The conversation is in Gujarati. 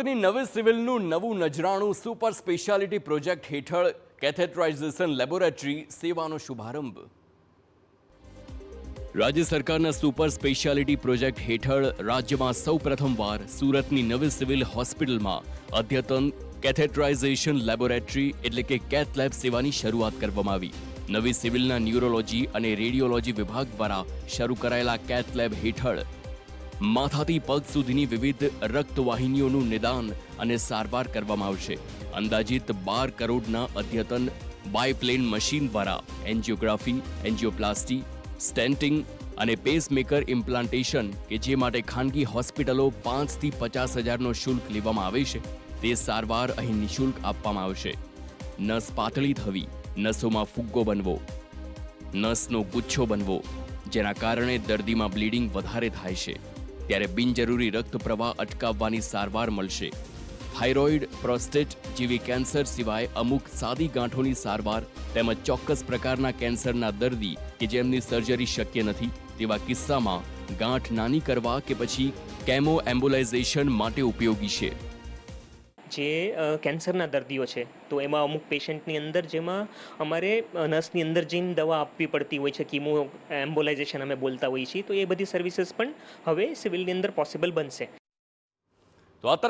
સુરતની નવી સિવિલનું નવું નજરાણું સુપર સ્પેશિયાલિટી પ્રોજેક્ટ હેઠળ કેથેટરાઇઝેશન લેબોરેટરી સેવાનો શુભારંભ। રાજ્ય સરકારના સુપર સ્પેશિયાલિટી પ્રોજેક્ટ હેઠળ રાજ્યમાં સૌપ્રથમવાર સુરતની નવી સિવિલ હોસ્પિટલમાં અદ્યતન કેથેટરાઇઝેશન લેબોરેટરી એટલે કે કેથ લેબ સેવાની શરૂઆત કરવામાં આવી। નવી સિવિલના ન્યુરોલોજી અને રેડિયોલોજી વિભાગ દ્વારા શરૂ કરાયેલા કેથ લેબ હેઠળ માથાથી પગ સુધીની વિવિધ રક્તવાહિનીઓનું નિદાન અને સારવાર કરવામાં આવશે। અંદાજિત 12 કરોડના અદ્યતન બાયપ્લેન મશીન દ્વારા એન્જિયોગ્રાફી, એન્જિયોપ્લાસ્ટી, સ્ટેન્ટિંગ અને પેસમેકર ઇમ્પ્લાન્ટેશન કે જે માટે ખાનગી હોસ્પિટલો 5 થી 50 હજારનો શુલ્ક લેવામાં આવે છે તે સારવાર અહીં નિઃશુલ્ક આપવામાં આવશે। નસ પાતળી થવી, નસોમાં ફુગ્ગો બનવો, નસનો ગુચ્છો બનવો જેના કારણે દર્દીમાં બ્લીડિંગ વધારે થાય છે ત્યારે બિનજરૂરી રક્ત પ્રવાહ અટકાવવાની સારવાર મળશે। થાઇરોઇડ, પ્રોસ્ટેટ જેવી કેન્સર સિવાય અમુક સાદી ગાંઠોની સારવાર તેમજ ચોક્કસ પ્રકારના કેન્સરના દર્દી કે જેમની સર્જરી શક્ય નથી તેવા કિસ્સામાં ગાંઠ નાની કરવા કે પછી કેમો એમ્બોલાઇઝેશન માટે ઉપયોગી છે। જે કેન્સરના દર્દીઓ છે તો એમાં અમુક પેશન્ટની અંદર જેમાં અમારે નસની અંદર જઈને દવા આપવી પડતી હોય છે, કીમો એમ્બોલાઇઝેશન અમે બોલતા હોઈએ છીએ, તો એ બધી સર્વિસીસ પણ હવે સિવિલની અંદર પોસિબલ બનશે। તો